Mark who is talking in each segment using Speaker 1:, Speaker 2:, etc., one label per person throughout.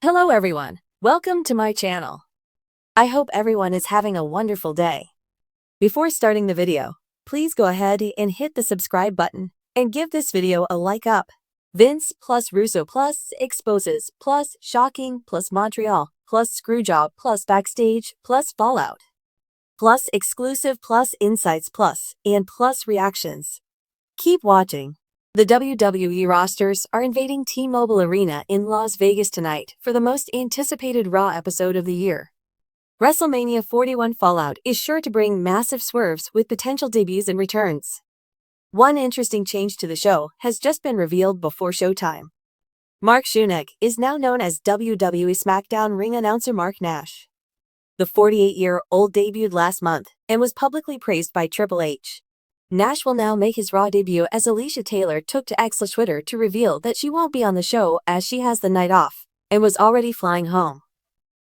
Speaker 1: Hello everyone, welcome to my channel. I hope everyone is having a wonderful day. Before starting the video, please go ahead and hit the subscribe button and give this video a like up. Vince plus Russo plus exposes plus shocking plus Montreal plus screwjob plus backstage plus fallout plus exclusive plus insights plus and plus reactions. Keep watching. The WWE rosters are invading T-Mobile Arena in Las Vegas tonight for the most anticipated Raw episode of the year. WrestleMania 41 Fallout is sure to bring massive swerves with potential debuts and returns. One interesting change to the show has just been revealed before showtime. Mark Schoeneck is now known as WWE SmackDown ring announcer Mark Nash. The 48-year-old debuted last month and was publicly praised by Triple H. Nash will now make his Raw debut as Alicia Taylor took to X Twitter to reveal that she won't be on the show as she has the night off and was already flying home.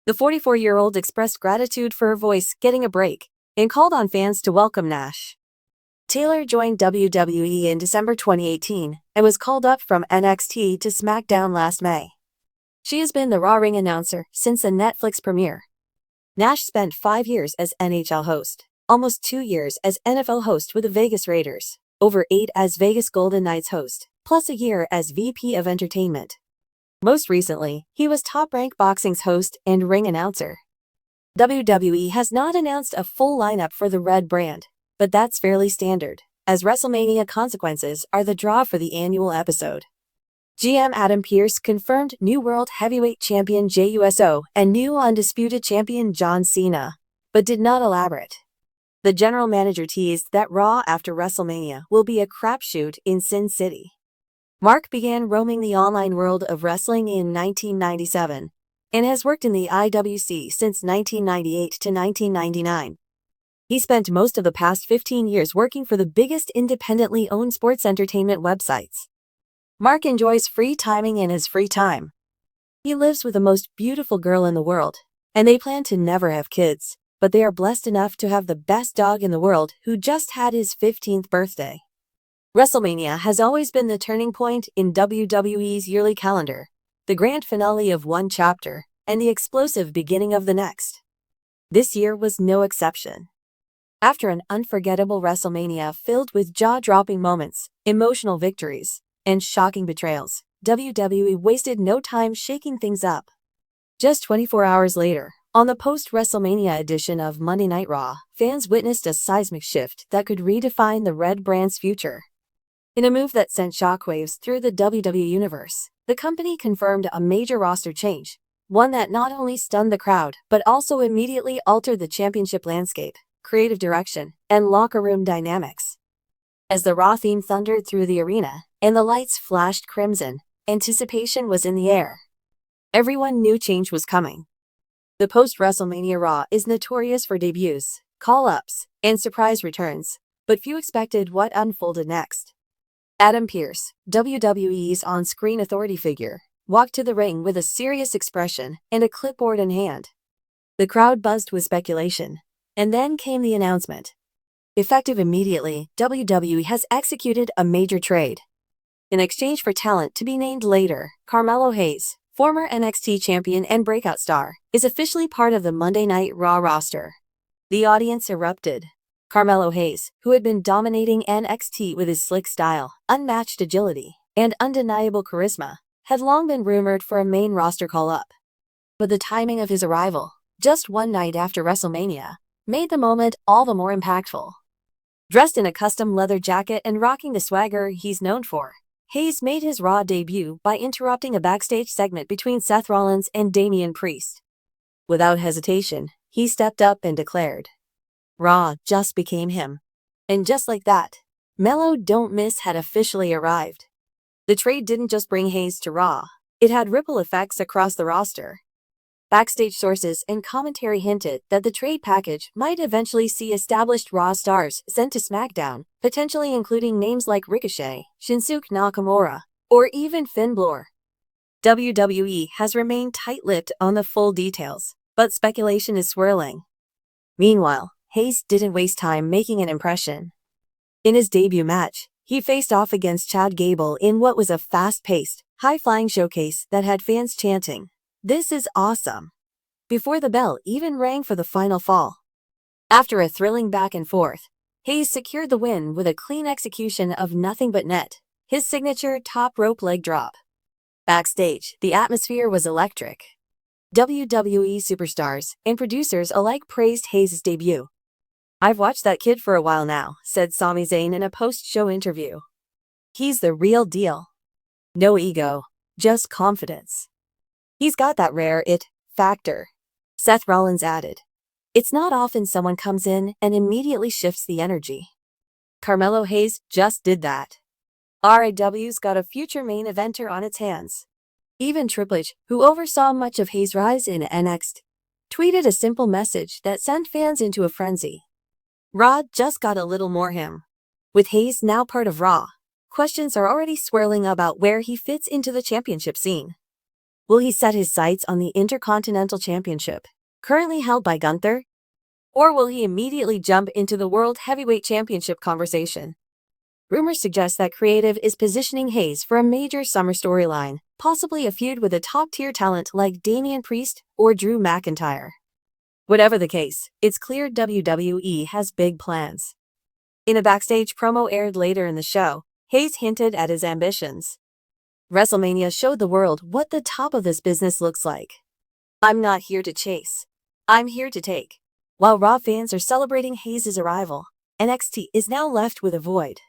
Speaker 1: The 44-year-old expressed gratitude for her voice getting a break and called on fans to welcome Nash. Taylor joined WWE in December 2018 and was called up from NXT to SmackDown last May. She has been the Raw ring announcer since the Netflix premiere. Nash spent 5 years as NHL host, almost 2 years as NFL host with the Vegas Raiders, over 8 as Vegas Golden Knights host, plus a year as VP of Entertainment. Most recently, he was Top Rank Boxing's host and ring announcer. WWE has not announced a full lineup for the Red brand, but that's fairly standard, as WrestleMania consequences are the draw for the annual episode. GM Adam Pearce confirmed new World Heavyweight Champion Jey Uso and new Undisputed Champion John Cena, but did not elaborate. The general manager teased that Raw after WrestleMania will be a crapshoot in Sin City. Mark began roaming the online world of wrestling in 1997 and has worked in the IWC since 1998 to 1999. He spent most of the past 15 years working for the biggest independently owned sports entertainment websites. Mark enjoys free timing in his free time. He lives with the most beautiful girl in the world, and they plan to never have kids, but they are blessed enough to have the best dog in the world who just had his 15th birthday. WrestleMania has always been the turning point in WWE's yearly calendar, the grand finale of one chapter, and the explosive beginning of the next. This year was no exception. After an unforgettable WrestleMania filled with jaw-dropping moments, emotional victories, and shocking betrayals, WWE wasted no time shaking things up. Just 24 hours later, on the post-WrestleMania edition of Monday Night Raw, fans witnessed a seismic shift that could redefine the Red brand's future. In a move that sent shockwaves through the WWE Universe, the company confirmed a major roster change, one that not only stunned the crowd but also immediately altered the championship landscape, creative direction, and locker room dynamics. As the Raw theme thundered through the arena and the lights flashed crimson, anticipation was in the air. Everyone knew change was coming. The post-WrestleMania Raw is notorious for debuts, call-ups, and surprise returns, but few expected what unfolded next. Adam Pearce, WWE's on-screen authority figure, walked to the ring with a serious expression and a clipboard in hand. The crowd buzzed with speculation, and then came the announcement. Effective immediately, WWE has executed a major trade. In exchange for talent to be named later, Carmelo Hayes, former NXT champion and breakout star, is officially part of the Monday Night Raw roster. The audience erupted. Carmelo Hayes, who had been dominating NXT with his slick style, unmatched agility, and undeniable charisma, had long been rumored for a main roster call-up. But the timing of his arrival, just one night after WrestleMania, made the moment all the more impactful. Dressed in a custom leather jacket and rocking the swagger he's known for, Hayes made his Raw debut by interrupting a backstage segment between Seth Rollins and Damian Priest. Without hesitation, he stepped up and declared, "Raw just became him." And just like that, Mellow Don't Miss had officially arrived. The trade didn't just bring Hayes to Raw, it had ripple effects across the roster. Backstage sources and commentary hinted that the trade package might eventually see established Raw stars sent to SmackDown, potentially including names like Ricochet, Shinsuke Nakamura, or even Finn Balor. WWE has remained tight-lipped on the full details, but speculation is swirling. Meanwhile, Hayes didn't waste time making an impression. In his debut match, he faced off against Chad Gable in what was a fast-paced, high-flying showcase that had fans chanting, This is awesome. Before the bell even rang for the final fall. After a thrilling back and forth, Hayes secured the win with a clean execution of nothing but net, his signature top rope leg drop. Backstage, the atmosphere was electric. WWE superstars and producers alike praised Hayes' debut. "I've watched that kid for a while now," said Sami Zayn in a post-show interview. "He's the real deal. No ego, just confidence. He's got that rare it factor." Seth Rollins added, "It's not often someone comes in and immediately shifts the energy. Carmelo Hayes just did that. RAW's got a future main eventer on its hands." Even Triple H, who oversaw much of Hayes' rise in NXT, tweeted a simple message that sent fans into a frenzy. "Raw just got a little more him." With Hayes now part of Raw, questions are already swirling about where he fits into the championship scene. Will he set his sights on the Intercontinental Championship, currently held by Gunther? Or will he immediately jump into the World Heavyweight Championship conversation? Rumors suggest that creative is positioning Hayes for a major summer storyline, possibly a feud with a top-tier talent like Damian Priest or Drew McIntyre. Whatever the case, it's clear WWE has big plans. In a backstage promo aired later in the show, Hayes hinted at his ambitions. WrestleMania showed the world what the top of this business looks like. "I'm not here to chase. I'm here to take." While Raw fans are celebrating Hayes' arrival, NXT is now left with a void.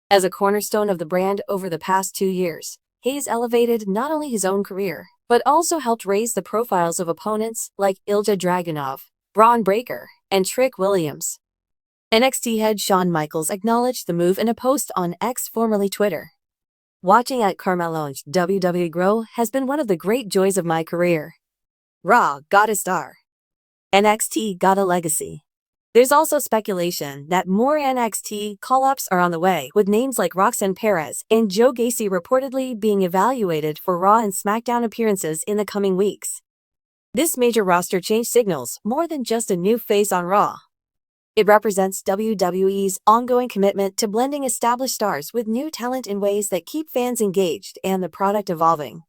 Speaker 1: As a cornerstone of the brand over the past 2 years, Hayes elevated not only his own career, but also helped raise the profiles of opponents like Ilja Dragunov, Braun Breaker, and Trick Williams. NXT head Shawn Michaels acknowledged the move in a post on X, formerly Twitter. "Watching at Carmelo's WWE grow has been one of the great joys of my career. Raw got a star. NXT got a legacy." There's also speculation that more NXT call-ups are on the way, with names like Roxanne Perez and Joe Gacy reportedly being evaluated for Raw and SmackDown appearances in the coming weeks. This major roster change signals more than just a new face on Raw. It represents WWE's ongoing commitment to blending established stars with new talent in ways that keep fans engaged and the product evolving.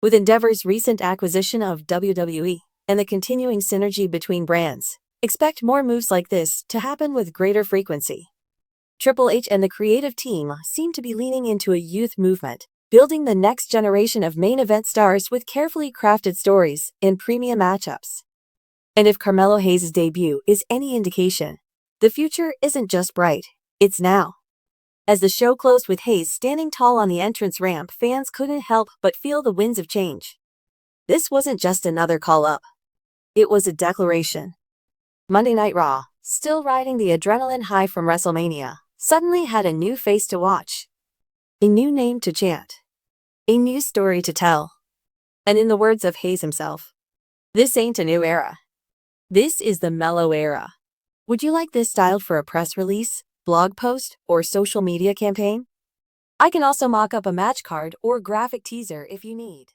Speaker 1: With Endeavor's recent acquisition of WWE and the continuing synergy between brands, expect more moves like this to happen with greater frequency. Triple H and the creative team seem to be leaning into a youth movement, building the next generation of main event stars with carefully crafted stories and premium matchups. And if Carmelo Hayes' debut is any indication, the future isn't just bright, it's now. As the show closed with Hayes standing tall on the entrance ramp, fans couldn't help but feel the winds of change. This wasn't just another call-up. It was a declaration. Monday Night Raw, still riding the adrenaline high from WrestleMania, suddenly had a new face to watch. A new name to chant. A new story to tell. And in the words of Hayes himself, "This ain't a new era. This is the mellow era." Would you like this styled for a press release, blog post, or social media campaign? I can also mock up a match card or graphic teaser if you need.